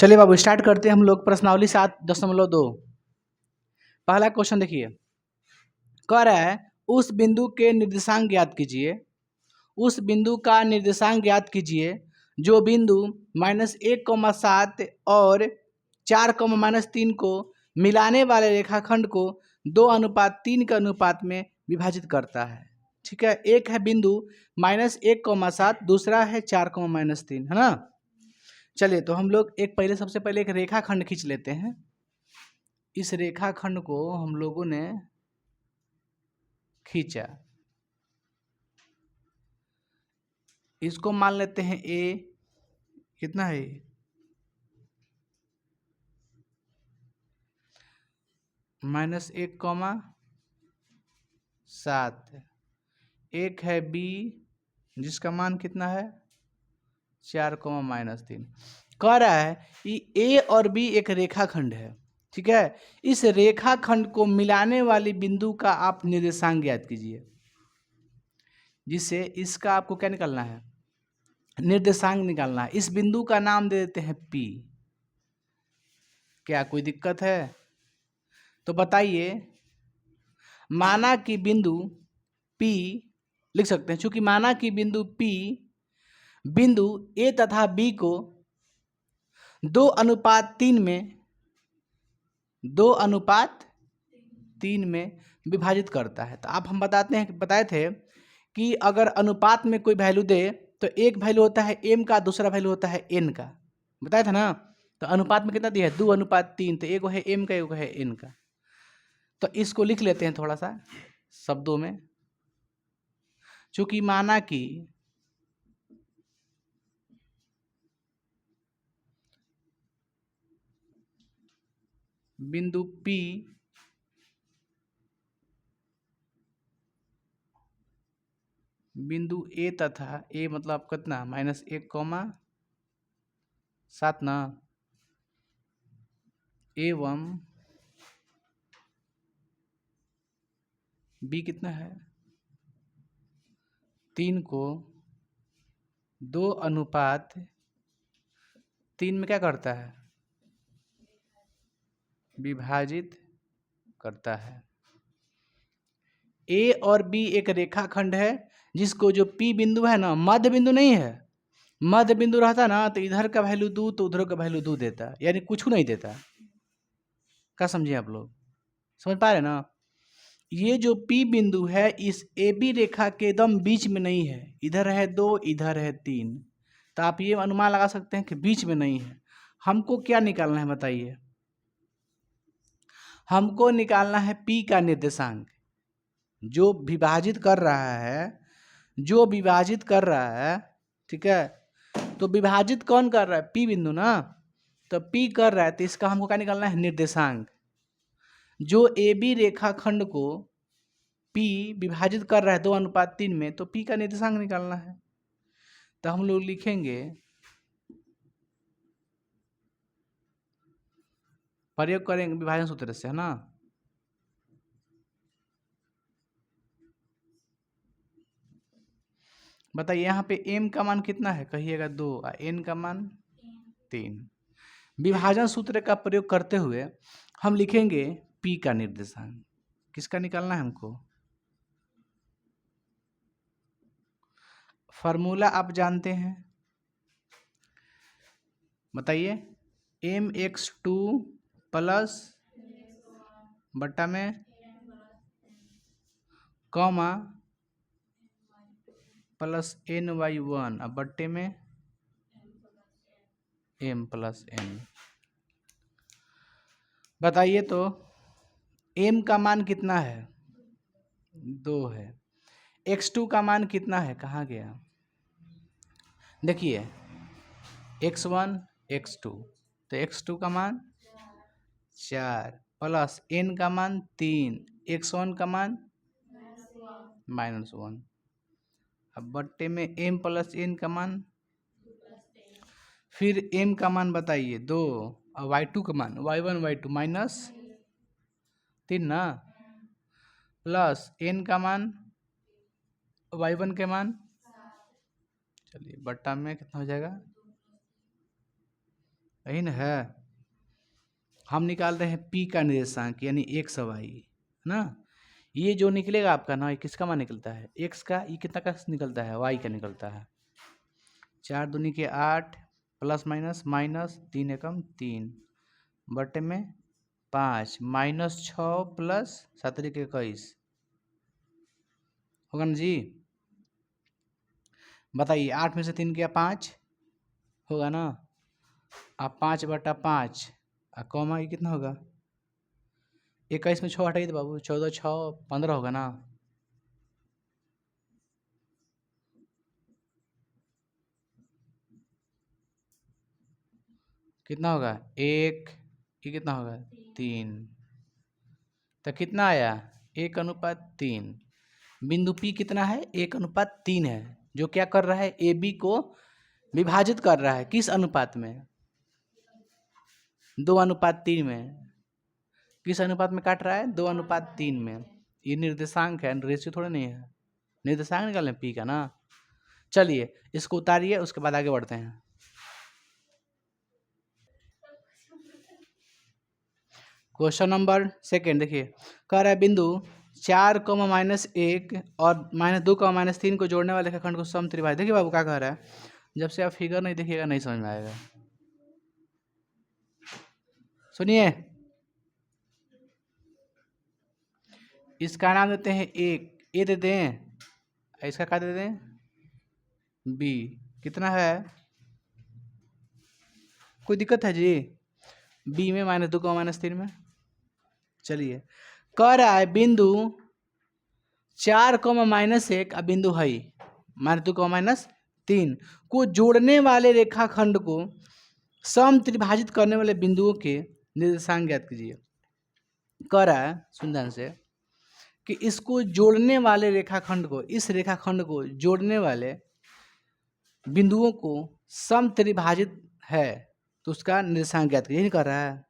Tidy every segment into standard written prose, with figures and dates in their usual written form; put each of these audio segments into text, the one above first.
चलिए बाबू स्टार्ट करते हैं हम लोग प्रश्नावली 7.2। पहला क्वेश्चन देखिए, कह रहा है उस बिंदु के निर्देशांक ज्ञात कीजिए। उस बिंदु का निर्देशांक ज्ञात कीजिए जो बिंदु -1,7 और 4,-3 को मिलाने वाले रेखाखंड को 2:3 के अनुपात में विभाजित करता है। ठीक है, एक है बिंदु -1,7, दूसरा है 4,-3, है ना। चलिए तो हम लोग सबसे पहले एक रेखाखंड खींच लेते हैं। इस रेखाखंड को हम लोगों ने खींचा, इसको मान लेते हैं ए। कितना है -1,7। एक है बी जिसका मान कितना है 4,-3। कह रहा है कि ए और बी एक रेखाखंड है। ठीक है, इस रेखाखंड को मिलाने वाली बिंदु का आप निर्देशांक ज्ञात कीजिए। जिससे इसका आपको क्या निकालना है, निर्देशांक निकालना है। इस बिंदु का नाम दे देते हैं P। क्या कोई दिक्कत है? तो बताइए, माना कि बिंदु P लिख सकते हैं, चूंकि माना कि बिंदु P बिंदु A तथा B को 2:3 में विभाजित करता है। तो आप हम बताए थे कि अगर अनुपात में कोई वैल्यू दे तो एक वैल्यू होता है m का, दूसरा वैल्यू होता है n का। बताया था ना। तो अनुपात में कितना दिया है 2:3, तो एक है m का, एक है n का। तो इसको लिख लेते हैं थोड़ा सा शब्दों में। चूंकि माना कि बिंदु P बिंदु A तथा A मतलब कितना -1,7 ना, एवं B कितना है 3 को 2:3 में क्या करता है, विभाजित करता है। A और B एक रेखाखंड है जिसको जो P बिंदु है ना, मध्य बिंदु नहीं है। मध्य बिंदु रहता ना तो इधर का वैल्यू 2 तो उधर का वैल्यू 2 देता, यानी कुछ नहीं देता। क्या समझे आप लोग, समझ पा रहे ना। ये जो P बिंदु है इस AB रेखा के एकदम बीच में नहीं है। इधर है 2, इधर है 3, तो आप ये अनुमान लगा सकते हैं कि बीच में नहीं है। हमको क्या निकालना है बताइए, हमको निकालना है P का निर्देशांक। जो विभाजित कर रहा है, ठीक है। तो विभाजित कौन कर रहा है, P बिंदु ना। तो P कर रहा है तो इसका हमको क्या निकालना है, निर्देशांक। जो AB रेखाखंड को P विभाजित कर रहा है 2:3 में, तो P का निर्देशांक निकालना है। तो हम लोग लिखेंगे प्रयोग करेंगे विभाजन सूत्र से, है ना। बताइए यहाँ पे m का मान कितना है, कहिएगा 2, और n का मान 3। विभाजन सूत्र का प्रयोग करते हुए हम लिखेंगे P का निर्देशांक। किसका निकालना है हमको, फॉर्मूला आप जानते हैं, बताइए। mx2 प्लस बट्टा में कॉमा प्लस ny1 अब बट्टे में m प्लस n। बताइए तो m का मान कितना है 2 है, x2 का मान कितना है, कहाँ गया, देखिए x1 x2, तो x2 का मान 4 प्लस n का मान 3, x1 का मान -1। अब बट्टे में m प्लस n का मान, फिर m का मान बताइए 2, और y2 का मान y1 y2 -3 ना, प्लस n का मान y1 के मान, चलिए बट्टा में कितना हो जाएगा यही ना है। हम निकाल रहे हैं P का निर्देशांक यानी x y ना। ये जो निकलेगा आपका ना, ये किसका मान निकलता है? x का। ये कितना का निकलता है? y का निकलता है। 4 दूनी के 8 प्लस माइनस माइनस 3 एकम 3 बटे में 5 माइनस 6 प्लस 7 के 21 होगा ना जी। बताइए 8 में से 3 गया 5 होगा ना। अब 5 बटा 5 कॉमा ये कितना होगा? 21 में 6 हटाइए तो बाबू 14 6 15 होगा ना। कितना होगा? 1 ये कितना होगा? 3 तो कितना आया? 1:3। बिंदु P कितना है? 1:3 है, जो क्या कर रहा है? AB को विभाजित कर रहा है। किस अनुपात में? 2:3 में। किस अनुपात में काट रहा है? 2:3 में। ये निर्देशांक है, रेशियो थोड़ा नहीं है। निर्देशांक निकालें P का ना। चलिए इसको उतारिए, उसके बाद आगे बढ़ते हैं। क्वेश्चन नंबर सेकेंड देखिए, कह रहा है बिंदु 4, -1 और -2, -3 को जोड़ने वाले रेखाखंड को समत्रिभाजित। देखिए बाबू क्या कह रहा है, जब से आप फिगर नहीं देखिएगा नहीं समझ में आएगा। सुनिए, इसका नाम देते हैं एक, ए दे दें, इसका क्या दे दें? बी। कितना है? कोई दिक्कत है जी? बी में -2, -3 में। चलिए, कह रहा है बिंदु 4, -1 अब बिंदु है -2, -3 को जोड़ने वाले रेखाखंड को समत्रिभाजित करने वाले बिंदुओं के निर्देशांक ज्ञात कीजिए। कह रहा है सुन ध्यान से कि इसको जोड़ने वाले रेखाखंड को, इस रेखाखंड को जोड़ने वाले बिंदुओं को समत्रिभाजित है तो उसका निर्देशांक ज्ञात कीजिए। यही कर रहा है,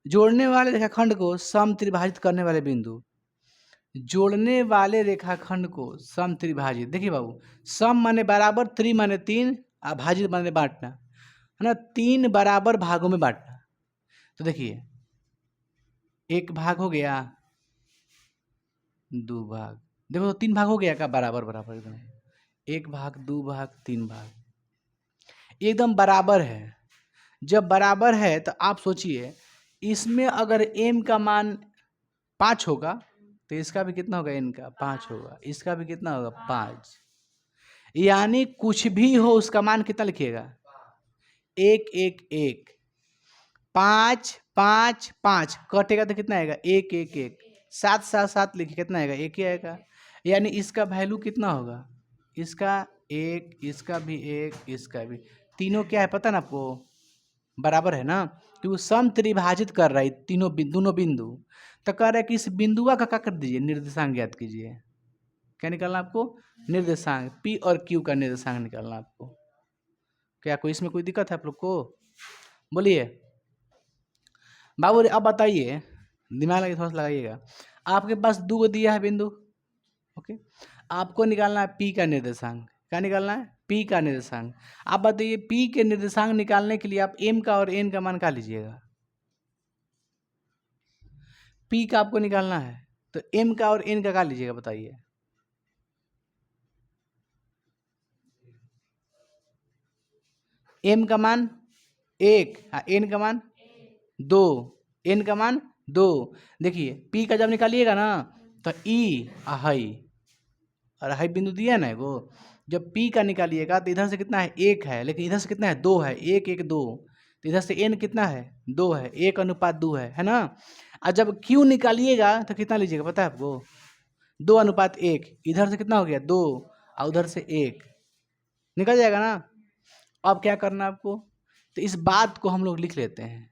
जोड़ने वाले रेखाखंड को समत्रिभाजित करने वाले बिंदु, जोड़ने वाले रेखाखंड को समत्रिभाजित। देखिए बाबू, सम माने बराबर, त्रि माने 3 और भाजित माने बांटना है ना। 3 बराबर भागों में बांटना। तो देखिए, 1 भाग हो गया, 2 भाग, देखो तो 3 भाग हो गया का बराबर बराबर एकदम। 1 भाग, 2 भाग, 3 भाग एकदम बराबर है। जब बराबर है तो आप सोचिए, इसमें अगर m का मान 5 होगा तो इसका भी कितना होगा? n का 5 होगा, इसका भी कितना होगा? 5। यानी कुछ भी हो उसका मान कितना लिखिएगा? 1 1 1। 5 5 5 कटेगा तो कितना आएगा? 1 1 1। 7 7 7 लिखिए, कितना आएगा? 1 ही आएगा। यानी इसका वैल्यू कितना होगा? इसका 1, इसका भी 1, इसका भी। तीनों क्या है पता ना आपको? बराबर है ना, कि वो समत्रिभाजित कर रहा है तीनों दोनों बिंदु। तो कह रहा है कि इस बिंदुआ का क्या कर दीजिए? निर्देशांक ज्ञात कीजिए। क्या निकालना आपको? निर्देशांक। P और Q का निर्देशांक निकालना आपको। क्या कोई इसमें कोई दिक्कत है आप लोग को? बोलिए बाबू। अब बताइए, दिमाग लगे थोड़ा सा लगाइएगा। आपके पास 2 दिया है बिंदु, ओके। आपको निकालना है P का निर्देशांक। क्या निकालना है? P का निर्देशांक। आप बताइए, P के निर्देशांक निकालने के लिए आप M का और N का मान क्या लीजिएगा? P का आपको निकालना है तो M का और N का क्या लीजिएगा? बताइए। M का मान 1, N का मान 2, N का मान 2। देखिए P का जब निकालिएगा ना तो E हाई और हाई बिंदु दिया ना एगो, जब P का निकालिएगा तो इधर से कितना है? 1 है, लेकिन इधर से कितना है? 2 है। 1 1 2, तो इधर से N कितना है? 2 है। 1:2 है ना। और जब Q निकालिएगा तो कितना लीजिएगा पता है आपको? 2:1। इधर से कितना हो गया? 2 और उधर से 1, निकल जाएगा ना। अब क्या करना है आपको? तो इस बात को हम लोग लिख लेते हैं,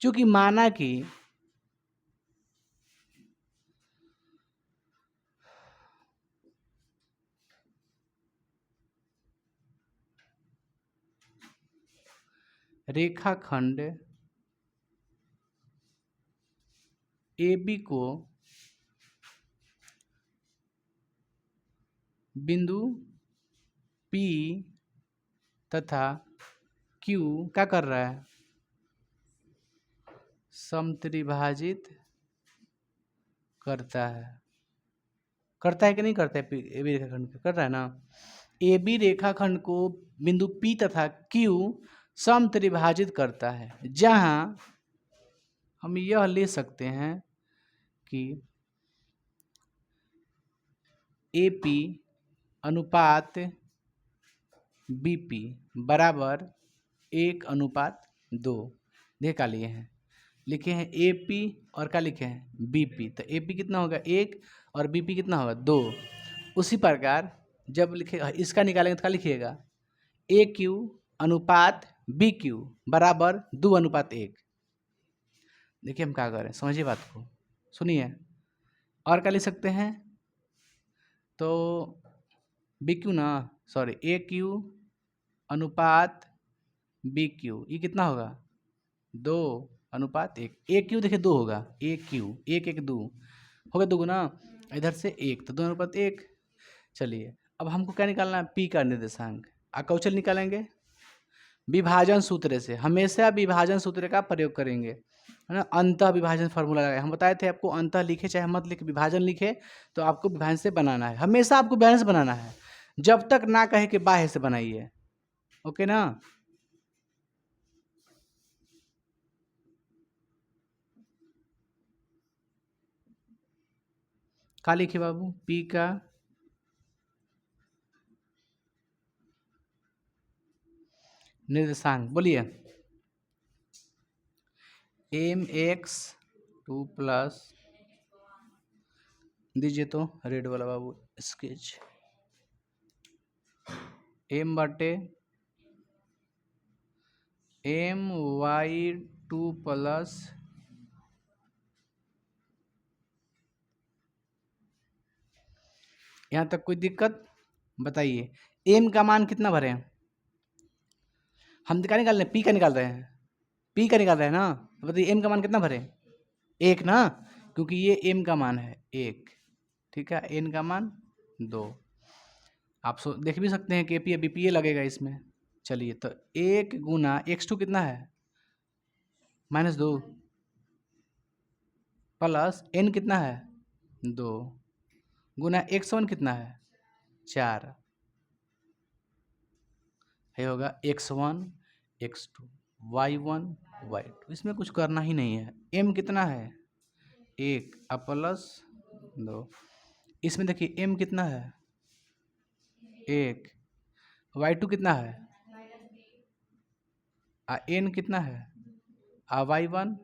क्योंकि माना कि रेखाखंड AB को बिंदु P तथा क्यू क्या कर रहा है, समत्रिभाजित करता है कि नहीं करता है, ए बी रेखाखंड कर रहा है ना। ए बी रेखाखंड को बिंदु P तथा Q समत्रिभाजित करता है, जहां हम यह ले सकते हैं कि AP अनुपात BP बराबर 1:2। देखा लिए हैं, लिखे हैं AP और क्या लिखे हैं BP, तो AP कितना होगा 1 और BP कितना होगा 2। उसी प्रकार जब लिखे इसका निकालेंगे तो क्या लिखिएगा AQ अनुपात BQ बराबर 2:1। देखिए हम क्या करें, समझिए बात को, सुनिए। और क्या लिख सकते हैं, तो BQ ना, सॉरी AQ अनुपात BQ, ये कितना होगा 2:1। AQ देखिए 2 होगा, AQ 1:2 होगा, 2 गुना इधर से 1 तो 2:1। चलिए अब हमको क्या निकालना है, P का निर्देशांक। कौशल निकालेंगे विभाजन सूत्र से, हमेशा विभाजन सूत्र का प्रयोग करेंगे, है ना। अंतः विभाजन फार्मूला लगाए, हम बताए थे आपको, अंतः लिखे चाहे मत लिखे, विभाजन लिखे तो आपको विभाजन से बनाना है, हमेशा आपको विभाजन से बनाना है, जब तक ना कहे कि बाह्य से बनाइए। ओके ना। क्या लिखिए बाबू, P का निर्देशांक बोलिए, mx2 प्लस, दीजिए तो रेड वाला बाबू स्केच, m/my2 प्लस यहाँ तक कोई दिक्कत बताइए। m का मान कितना भरे, हम क्या निकाल रहे हैं, P का निकाल रहे हैं, P का निकाल रहे हैं ना, तो बताइए m का मान कितना भरे, 1 ना, क्योंकि ये m का मान है 1, ठीक है, n का मान 2। आप देख भी सकते हैं कि AP या BPA लगेगा इसमें। चलिए तो 1 गुना x2 कितना है -2 प्लस n कितना है 2 गुना x1 कितना है 4, ये होगा x1 x2 y1 y2। इसमें कुछ करना ही नहीं है। m कितना है 1 प्लस 2, इसमें देखिए m कितना है 1, y2 कितना है n कितना है y1,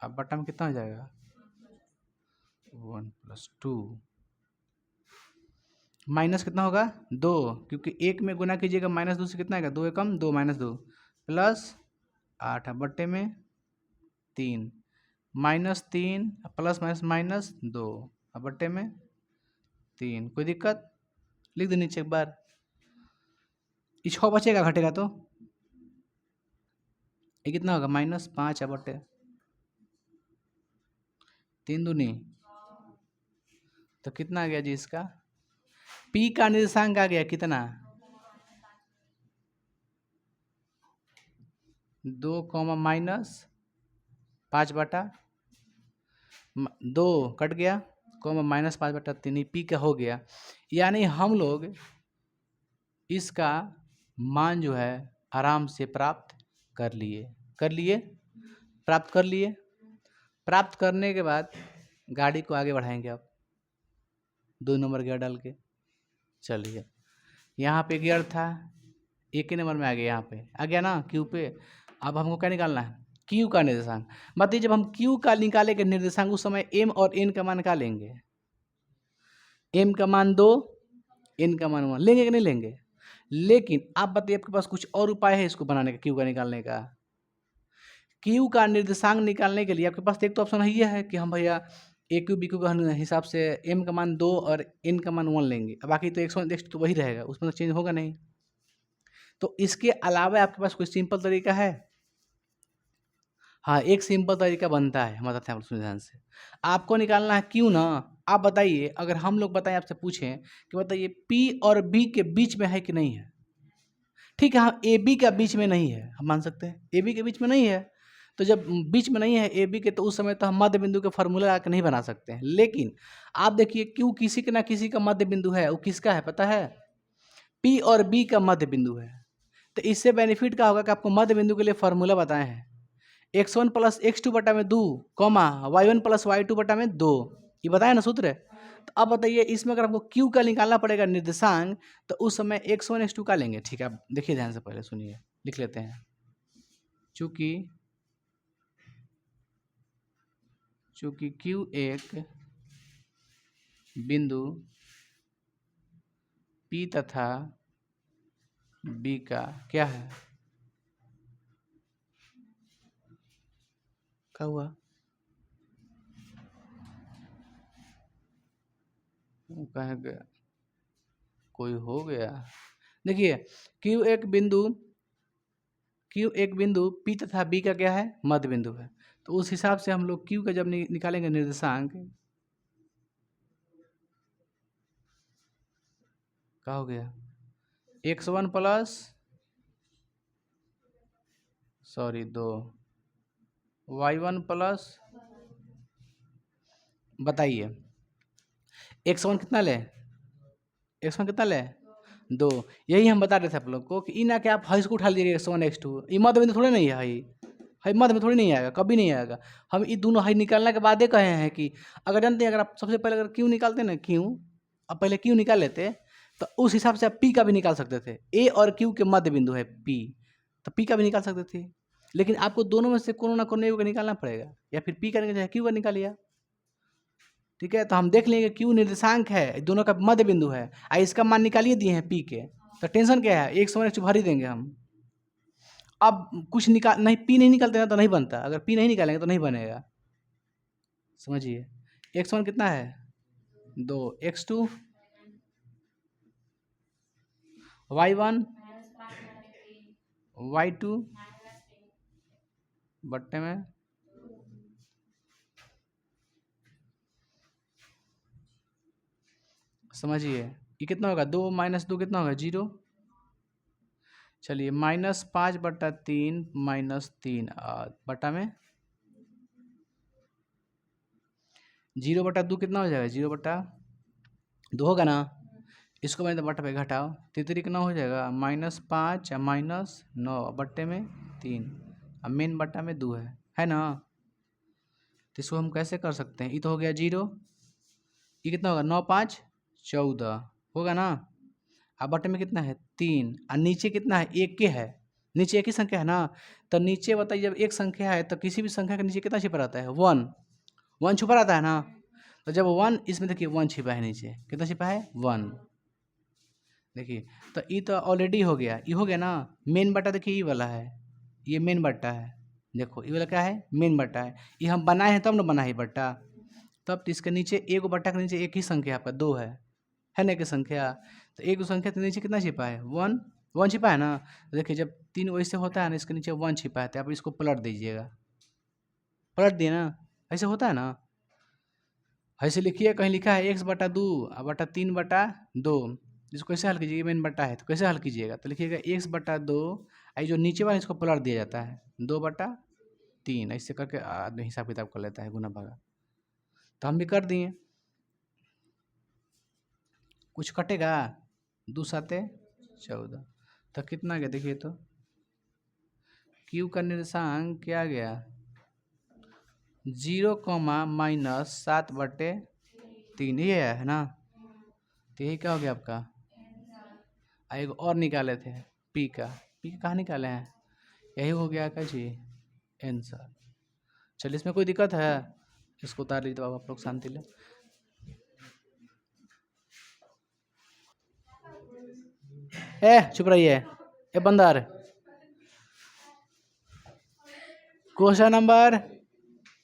अब बटा में कितना हो जाएगा 1 + 2, माइनस कितना होगा 2, क्योंकि 1 में गुना कीजिएगा -2 से कितना आएगा 2 एकम 2 -2 प्लस 8 बट्टे में 3 -3 प्लस -2 बट्टे में 3। कोई दिक्कत, लिख दो नीचे एक बार। ये 6 बचेगा घटेगा तो ये कितना होगा -5 बट्टे 3 दूनी, तो कितना आ गया जी इसका P का निर्देशांक आ गया कितना 2, -5 बटा 2 कट गया, -5 बटा 3, P का हो गया। यानी हम लोग इसका मान जो है आराम से प्राप्त कर लिए। प्राप्त करने के बाद गाड़ी को आगे बढ़ाएंगे आप 2 नंबर गियर डाल के। चलिए यहाँ पे गियर था, 1 ही नंबर में आ गया, यहाँ पे आ गया ना क्यू पे। अब हमको क्या निकालना है क्यू का निर्देशांक। बताइए जब हम क्यू का निकालेंगे निर्देशांक उस समय m और n का मान क्या लेंगे, m का मान 2, n का मान 1 लेंगे कि नहीं लेंगे। लेकिन आप बताइए आपके पास कुछ और उपाय है इसको बनाने का, क्यू का निकालने का। क्यू का निर्देशांक निकालने के लिए आपके पास एक तो ऑप्शन ये है कि हम भैया ए क्यू बी क्यू का हिसाब से m का मान 2 और n का मान 1 लेंगे, बाकी तो x1 x2 तो वही रहेगा, उसमें तो चेंज होगा नहीं। तो इसके अलावा आपके पास कोई सिंपल तरीका है। हाँ एक सिंपल तरीका बनता है, हम बताते हैं आप ध्यान से। आपको निकालना है क्यों ना, आप बताइए, अगर हम लोग बताएं आपसे पूछें कि बताइए P और B के बीच में है कि नहीं है, ठीक है, हाँ ए बी का बीच में नहीं है, हम मान सकते हैं ए बी के बीच में नहीं है, तो जब बीच में नहीं है ए बी के, तो उस समय तो हम मध्य बिंदु के फॉर्मूला आके नहीं बना सकते हैं। लेकिन आप देखिए क्यों किसी के ना किसी का मध्य बिंदु है, वो किसका है पता है? पी और बी का मध्य बिंदु है। तो इससे बेनिफिट क्या होगा कि आपको मध्य बिंदु के लिए फॉर्मूला बताए हैं, x1 प्लस x2 बटा में 2, कॉमा y1 प्लस y2 बटा में 2, ये बताया ना सूत्र। तो अब बताइए इसमें अगर आपको q का निकालना पड़ेगा निर्देशांक, तो उस समय x1 x2 का लेंगे। ठीक है, आप देखिए ध्यान से, पहले सुनिए, लिख लेते हैं। चूंकि q एक बिंदु p तथा b का क्या है, क्या हुआ? कह गया कोई हो गया। देखिए Q एक बिंदु P तथा B का क्या है, मध्य बिंदु है। तो उस हिसाब से हम लोग Q का जब निकालेंगे निर्देशांक, क्या हो गया, x1 प्लस 2 y1 प्लस, बताइए x1 कितना ले, x1 कितना ले 2। यही हम बता रहे थे आप लोग को कि इन ना कि आप हाई को उठा लीजिए x1 x2, ये मध्य बिंदु थोड़े नहीं है, हाई मध्य में थोड़ी नहीं आएगा, कभी नहीं आएगा। हम ये दोनों हाई निकालने के बाद कहे हैं कि अगर जानते हैं, अगर आप सबसे पहले अगर क्यों निकालते ना, अब पहले क्यों निकाल लेते, तो उस हिसाब से आप पी का भी निकाल सकते थे। ए और क्यू के मध्य बिंदु है पी, तो पी का भी निकाल सकते थे। लेकिन आपको दोनों में से कोनो ना कोनो एक का निकालना पड़ेगा, या फिर पी का निकाल क्यू का निकालिए। ठीक है, तो हम देख लेंगे क्यू निर्देशांक है, दोनों का मध्य बिंदु है, इसका मान निकालिए दिए हैं पी के, तो टेंशन क्या है, एक समय भर ही देंगे हम। अब कुछ निकाल नहीं, पी नहीं निकालते हैं तो नहीं बनता, अगर पी नहीं निकालेंगे तो नहीं बनेगा, समझिए। x1 कितना है 2, x2 y1 y2 बट्टे में, समझिए ये कितना होगा, 2 माइनस 2 कितना होगा 0। चलिए -5 बटा 3 -3 बटा में 0 बटा 2 कितना हो जाएगा, 0 बटा 2 होगा ना। इसको मैंने बटा पे घटाओ, तितरी कितना हो जाएगा, -5 या -9 बट्टे में 3, अब मेन बटा में 2 है ना। तो इसको हम कैसे कर सकते हैं, ये तो हो गया 0, ये कितना होगा 9 5 14 होगा ना। अब बटे में कितना है 3, और नीचे कितना है, एक के है, नीचे एक ही संख्या है ना। तो नीचे बताइए जब एक संख्या है तो किसी भी संख्या के नीचे कितना छिपा रहता है, 1 छुपा रहता है ना। तो जब 1, इसमें देखिए 1 छिपा है, नीचे कितना छिपा है 1। देखिए तो ये तो ऑलरेडी हो गया, ये हो गया ना। मेन बटा देखिए ये वाला है, ये मेन बटा है, देखो ये वाला क्या है, मेन बटा है। ये हम बनाए हैं तब ना बना है बटा, तब तो इसके नीचे एक बटा के नीचे एक ही संख्या आपका 2 है ना, एक संख्या। तो एक संख्या के नीचे कितना छिपा है 1 छिपा है ना। तो देखिए जब 3 वैसे होता है ना, इसके नीचे 1 छिपा है, तो आप इसको पलट दीजिएगा, पलट दिए ना, ऐसे होता है ना। ऐसे लिखिए, कहीं लिखा है x बटा 2 बटा 3 बटा 2, इसको कैसे हल कीजिएगा, मेन बटा है तो कैसे हल कीजिएगा, तो लिखिएगा x बटा 2, आई जो नीचे वाला इसको पलट दिया जाता है 2 बटा 3, ऐसे करके आदमी हिसाब किताब कर लेता है, गुना भागा। तो हम भी कर दिए, कुछ कटेगा 2 7 14, तो कितना गया देखिए, तो क्यू का निर्देशांक क्या गया 0, -7 बटे 3, ये है ना। तो यही क्या हो गया आपका। एक और निकाले थे पी का कहाँ निकाले हैं, यही हो गया क्या जी आंसर। चलिए इसमें कोई दिक्कत है, इसको उतार लीजिए, तो आप लोग शांति ले। चुप रहिए, बंदर। क्वेश्चन नंबर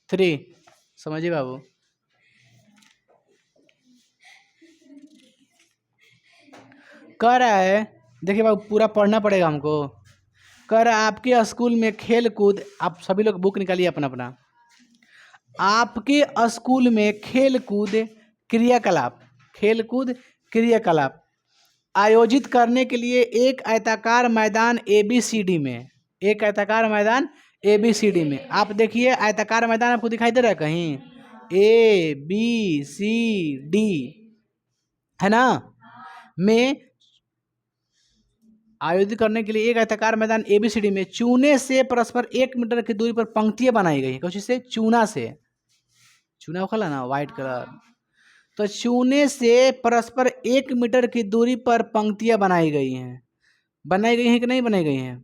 3 समझिए बाबू। कह रहा है, देखिए बाबू पूरा पढ़ना पड़ेगा हमको। कह रहा है आपके स्कूल में खेल कूद, आप सभी लोग बुक निकालिए अपना अपना। आपके स्कूल में खेल कूद क्रियाकलाप आयोजित करने के लिए एक आयताकार मैदान ABCD में, एक आयताकार मैदान ABCD में, आप देखिए आयताकार मैदान आपको दिखाई दे रहा है कहीं, ABCD है ना, में आयोजित करने के लिए एक आयताकार मैदान ABCD में चूने से परस्पर 1 मीटर की दूरी पर पंक्तियां बनाई गई। कुछ से चूना से, चूना खला ना व्हाइट कलर, तो चूने से परस्पर 1 मीटर की दूरी पर पंक्तियां बनाई गई हैं। बनाई गई हैं कि नहीं बनाई गई हैं?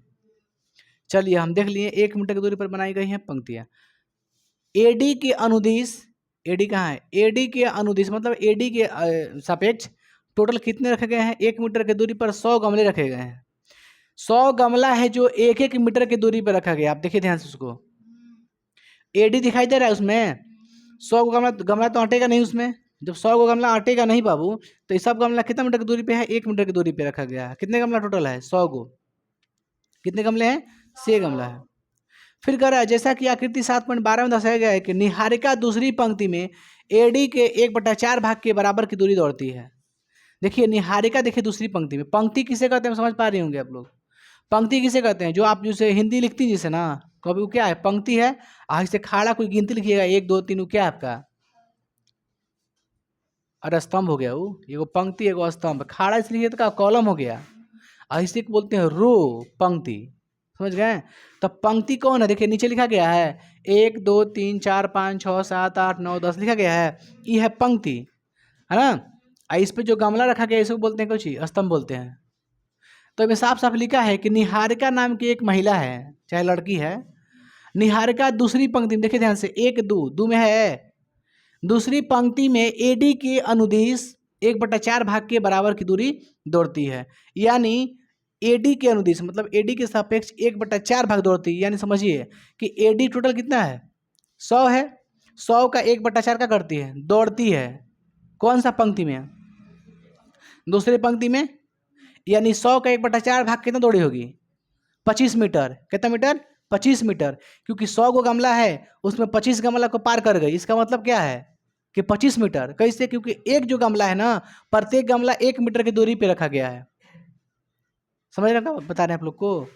चलिए हम देख लिए, 1 मीटर की दूरी पर बनाई गई हैं पंक्तियां। AD के अनुदिश, AD कहाँ है? AD के अनुदिश मतलब AD के सापेक्ष टोटल कितने रखे गए हैं? 1 मीटर की दूरी पर 100 गमले रखे गए हैं। 100 गमला है जो 1-1 मीटर की दूरी पर रखा गया। आप देखिए ध्यान से उसको, AD दिखाई दे रहा है उसमें। 100 गमला, गमला तो अटेगा नहीं उसमें। जब 100 गमला अटेगा नहीं बाबू, तो ये सब गमला कितना मीटर की दूरी पे है? 1 मीटर की दूरी पे रखा गया है। कितने गमला टोटल है? 100 गो। कितने गमले हैं? 6 गमला है। फिर कह रहा है जैसा कि आकृति 7.12 में दर्शाया गया है कि निहारिका दूसरी पंक्ति में AD के 1/4 भाग के बराबर की दूरी दौड़ती है। देखिए निहारिका, देखिए दूसरी पंक्ति में, पंक्ति किसे कहते हैं समझ पा रहे होंगे आप लोग? पंक्ति किसे कहते हैं? जो आप जैसे हिंदी लिखती हैं जैसे ना, कभी वो क्या है? पंक्ति है। ऐसे खाड़ा कोई गिनती लिखिएगा 1 2 3, वो क्या है आपका? अरे स्तंभ हो गया वो, एगो पंक्ति एगो स्तंभ। खाड़ा इसलिए तो का कॉलम हो गया। ऐसे को बोलते हैं रो, पंक्ति। समझ गए? तो पंक्ति कौन है? देखिए नीचे लिखा गया है 1 2 3 4 5 6 7 8 9 10 लिखा गया है, ये है पंक्ति, है ना। इस पे जो गमला रखा गया है इसको बोलते हैं कुछ स्तंभ बोलते हैं। तो इसमें साफ साफ लिखा है कि निहारिका नाम की एक महिला है, चाहे लड़की है। निहारिका दूसरी पंक्ति में, देखिए ध्यान से, 1 2 2 में है। दूसरी पंक्ति में AD के अनुदिश 1/4 भाग के बराबर की दूरी दौड़ती है। यानी AD के अनुदिश मतलब AD के सापेक्ष 1/4 भाग दौड़ती है। यानी समझिए कि AD टोटल कितना है? 100 है। 100 का 1/4 का करती है? दौड़ती है। कौन सा पंक्ति में? दूसरी पंक्ति में। यानी 100 का 1/4 भाग कितना दौड़ी होगी? 25 मीटर। कितना मीटर? 25 मीटर। क्योंकि 100 गो गमला है, उसमें 25 गमला को पार कर गई। इसका मतलब क्या है कि 25 मीटर। कैसे? क्योंकि एक जो गमला है ना, प्रत्येक गमला 1 मीटर की दूरी पे रखा गया है। समझ रहे हैं? बता रहे हैं आप लोग को।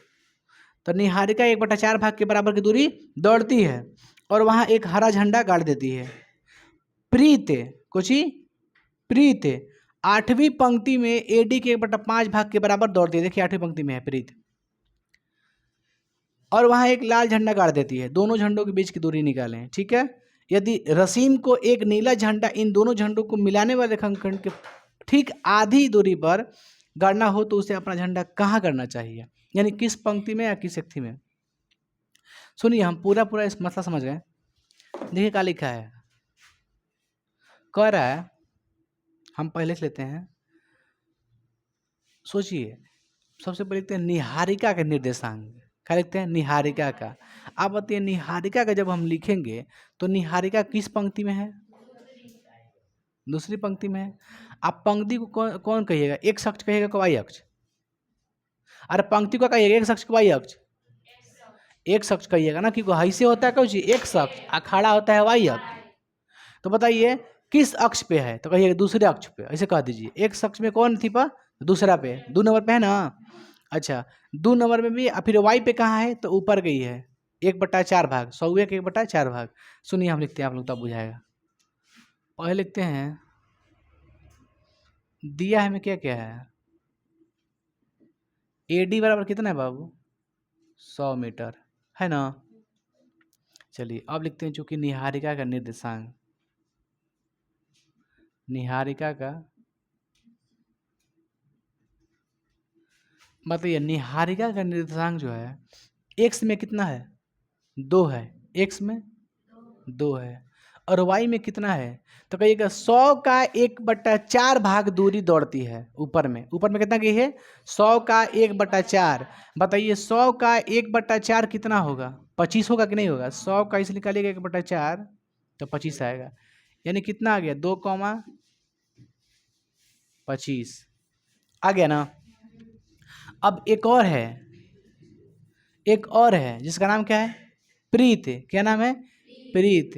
तो निहारिका 1/4 भाग के बराबर की दूरी दौड़ती है और वहां एक हरा झंडा गाड़ देती है। प्रीत, कुछ ही प्रीत 8वीं पंक्ति में AD के 1/5 भाग के बराबर दौड़ती है। देखिए 8वीं पंक्ति में है प्रीत, और वहां एक लाल झंडा गाड़ देती है। दोनों झंडों के बीच की दूरी निकालें, ठीक है। यदि रसीम को एक नीला झंडा इन दोनों झंडों को मिलाने वाले रेखाखंड के ठीक आधी दूरी पर गाड़ना हो तो उसे अपना झंडा कहाँ करना चाहिए? यानी किस पंक्ति में या किस व्यक्ति में? सुनिए, हम पूरा पूरा इस मसला समझ गए। देखिए क्या लिखा है, कह रहा है, हम पहले से लेते हैं। सोचिए, सबसे पहले लिखते हैं निहारिका के निर्देशांक। क्या लिखते हैं? निहारिका का। आप बताइए निहारिका का जब हम लिखेंगे तो निहारिका किस पंक्ति में है? दूसरी पंक्ति में है। आप पंक्ति को कौन कौन कहिएगा? एक अक्ष कहिएगा कि वाई अक्ष? अरे पंक्ति को कहिएगा एक अक्ष कि वाई अक्ष? एक अक्ष कहिएगा ना, क्योंकि ऐसे होता है कुछ एक अक्ष, अखाड़ा होता है वाई अक्ष। तो बताइए किस अक्ष पे है? तो कहिएगा दूसरे अक्ष पे। ऐसे कह दीजिए। एक अक्ष में कौन थी पा? दूसरा पे, 2 नंबर पे है ना। अच्छा, 2 नंबर में भी फिर वाई पे कहाँ है? तो ऊपर गई है 1/4 भाग, 100 के 1/4 भाग। सुनिए हम लिखते हैं, आप लोग तब बुझाएगा। पहले लिखते हैं, दिया हमें क्या क्या है? AD बराबर कितना है बाबू? 100 मीटर, है ना। चलिए अब लिखते हैं, चूंकि निहारिका का निर्देशांक, निहारिका का बताइए, निहारिका का निर्देशांक जो है एक्स में कितना है? 2 है। एक्स में 2 है। और वाई में कितना है? तो कहिएगा 100 का 1/4 भाग दूरी दौड़ती है ऊपर में। ऊपर में कितना गई है? 100 का 1/4। बताइए 100 का 1/4 कितना होगा? 25 होगा कि नहीं होगा? 100 का इसलिए निकालिएगा 1/4 तो 25 आएगा। यानी कितना आ गया? 2,25 आ गया ना। अब एक और है, एक और है जिसका नाम क्या है? प्रीत। क्या नाम है? प्रीत।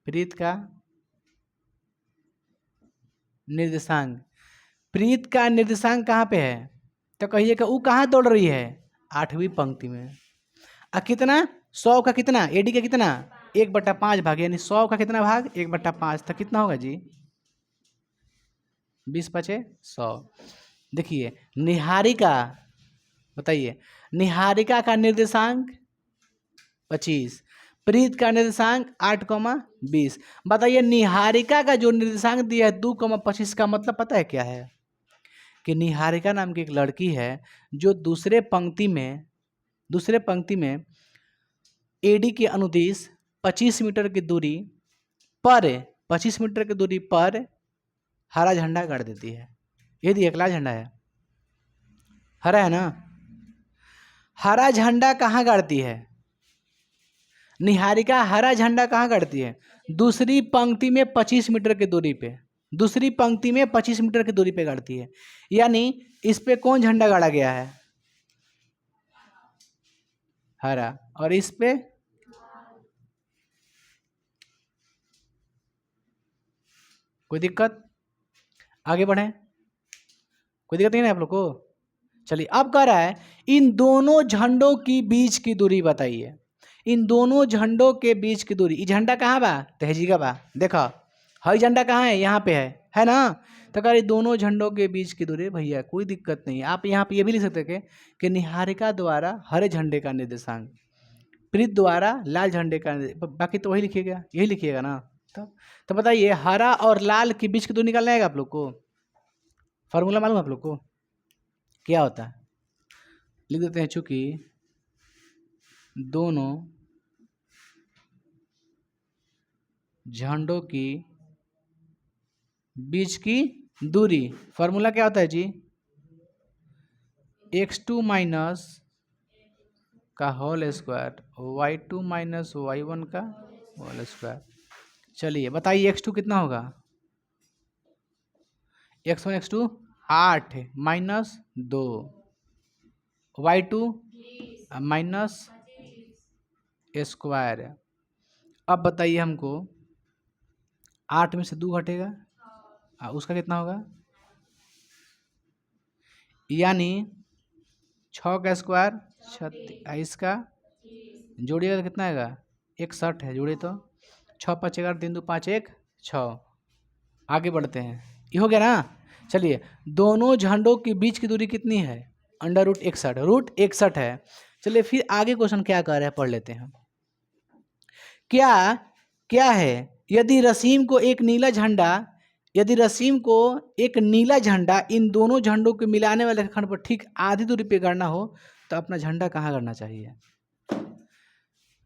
प्रीत का निर्देशांक। प्रीत का निर्देशांक कहाँ पे है? तो कहिए कि वो कहाँ दौड़ रही है? 8वीं पंक्ति में। कितना? 100 का कितना? एडी का कितना? 1/5 भाग, यानी 100 का कितना भाग? 1/5। तो कितना होगा जी? 20 पचे 100। देखिए निहारिका, बताइए, निहारिका का निर्देशांक 25, प्रीत का निर्देशांक 8,20। बताइए निहारिका का जो निर्देशांक दिया है 2,25 का मतलब पता है क्या है? कि निहारिका नाम की एक लड़की है जो दूसरे पंक्ति में एडी के अनुदिश 25 मीटर की दूरी पर 25 मीटर की दूरी पर हरा झंडा गाड़ देती है। ये देखिए लाल झंडा है, हरा है ना। हरा झंडा कहाँ गाड़ती है? निहारिका हरा झंडा कहाँ गाड़ती है? दूसरी पंक्ति में 25 मीटर की दूरी पे, दूसरी पंक्ति में 25 मीटर की दूरी पे गाड़ती है। यानी इस पे कौन झंडा गाड़ा गया है? हरा। और इस पे कोई दिक्कत? आगे बढ़े, कोई दिक्कत नहीं ना आप लोग को? चलिए अब कह रहा है इन दोनों झंडों की बीच की दूरी बताइए। इन दोनों झंडों के बीच की दूरी, ये झंडा कहाँ बा? तहजी का बा। देखो हई झंडा कहाँ है? यहाँ पे है ना। तो कह रही दोनों झंडों के बीच की दूरी। भैया कोई दिक्कत नहीं, आप यहाँ पे ये भी लिख सकते हैं कि निहारिका द्वारा हरे झंडे का निर्देशांक, प्रीत द्वारा लाल झंडे का, बाकी तो वही लिखिएगा, यही लिखिएगा ना। तो बताइए हरा और लाल के बीच की दूरी निकालना है आप लोग को? फॉर्मूला मालूम आप लोग को क्या होता है? लिख देते हैं, चूंकि दोनों झंडों की बीच की दूरी, फॉर्मूला क्या होता है जी? x2 माइनस का whole square, y2 minus y1 का होल स्क्वायर। चलिए बताइए x2 कितना होगा? x1 x2 8 minus 2, y2 minus square. अब बताइए हमको 8 में से 2 घटेगा, उसका कितना होगा? यानी 6 का स्क्वायर 36 का जोड़िएगा तो कितना आएगा? 61 है, जोड़िए तो 6 5 11 3 2 5 1 6। आगे बढ़ते हैं, ये हो गया ना। चलिए दोनों झंडों के बीच की दूरी कितनी है? √61, √61 है। चलिए फिर आगे क्वेश्चन क्या कर रहे हैं पढ़ लेते हैं। क्या है यदि रसीम को एक नीला झंडा इन दोनों झंडों के मिलाने वाले खंड पर ठीक आधी दूरी पे गाड़ना हो तो अपना झंडा कहाँ गाड़ना चाहिए?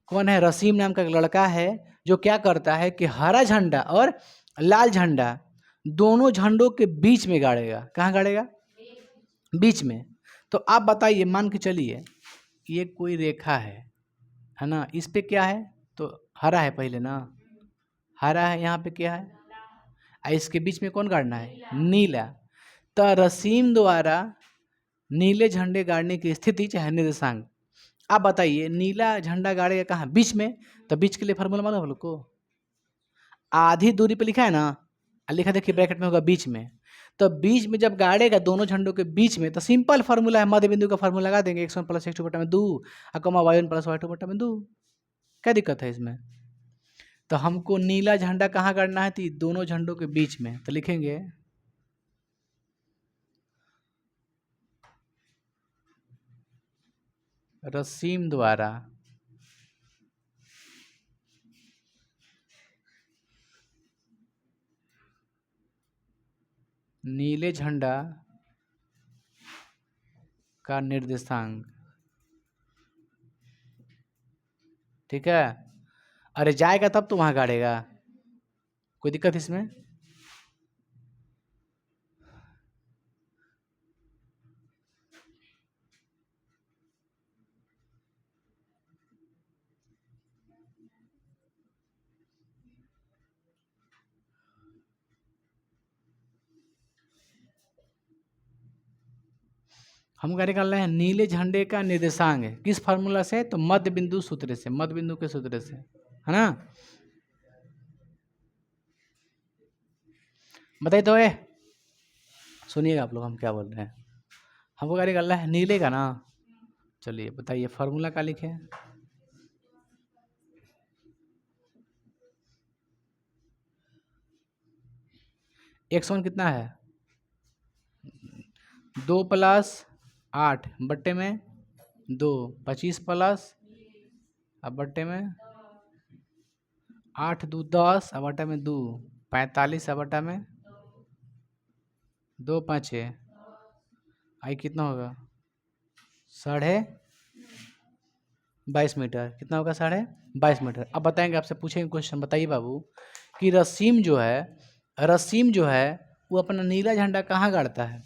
कौन है? रसीम नाम का एक लड़का है जो क्या करता है कि हरा झंडा और लाल झंडा दोनों झंडों के बीच में गाड़ेगा। कहाँ गाड़ेगा? बीच में। तो आप बताइए, मान के चलिए ये कोई रेखा है ना, इस पे क्या है? तो हरा है पहले ना, हरा है, यहाँ पे क्या है? इसके बीच में कौन गाड़ना है? नीला। तो रसीम द्वारा नीले झंडे गाड़ने की स्थिति चाहे निर्देशांक, आप बताइए नीला झंडा गाड़ेगा कहाँ? बीच में। तो बीच के लिए फॉर्मूला मालूम है लोग को? आधी दूरी पे लिखा है ना, लिखा देखिए ब्रैकेट में होगा बीच में। तो बीच में जब गाड़ेगा दोनों झंडों के बीच में तो सिंपल फार्मूला है, मध्य बिंदु का फार्मूला लगा देंगे, x1 + x2 बटा में 2 कमा y1 + y2 बटा में 2। क्या दिक्कत है इसमें? तो हमको नीला झंडा कहाँ गाड़ना है? तो दोनों झंडों के बीच में। तो लिखेंगे रसीम द्वारा नीले झंडा का निर्देशांक। ठीक है, अरे जाएगा तब तो वहां गाड़ेगा, कोई दिक्कत इसमें? हम क्या निकाल रहे हैं? नीले झंडे का निर्देशांक है किस फार्मूला से? तो मध्य बिंदु सूत्र से, मध्य बिंदु के सूत्र से, है ना। बताइए तो ए, सुनिएगा आप लोग हम क्या बोल रहे हैं। हमको क्या निकालना है, नीले का ना। चलिए बताइए फार्मूला क्या लिखे। x1 कितना है, 2+8/2, 25 अब बट्टे में 8×2 = 10, 45/2, 2×5 कितना होगा, 22.5 मीटर। कितना होगा, 22.5 मीटर। अब बताएंगे, आपसे पूछेंगे क्वेश्चन, बताइए बाबू कि रसीम जो है वो अपना नीला झंडा कहाँ गाड़ता है,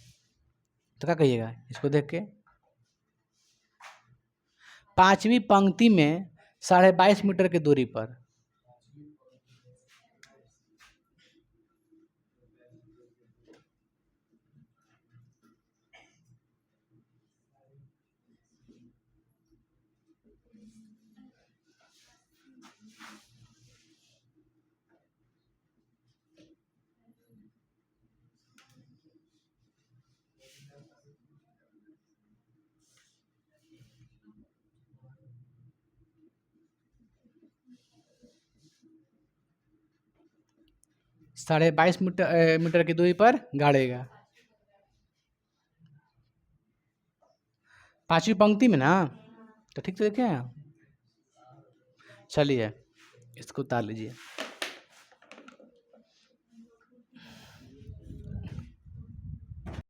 तो क्या कहिएगा इसको देख के। 5वीं पंक्ति में 22.5 मीटर की दूरी पर। साढ़े 22 मीटर की दूरी पर गाड़ेगा। 5वीं पंक्ति में ना, तो ठीक से देखें। चलिए इसको उतार लीजिए।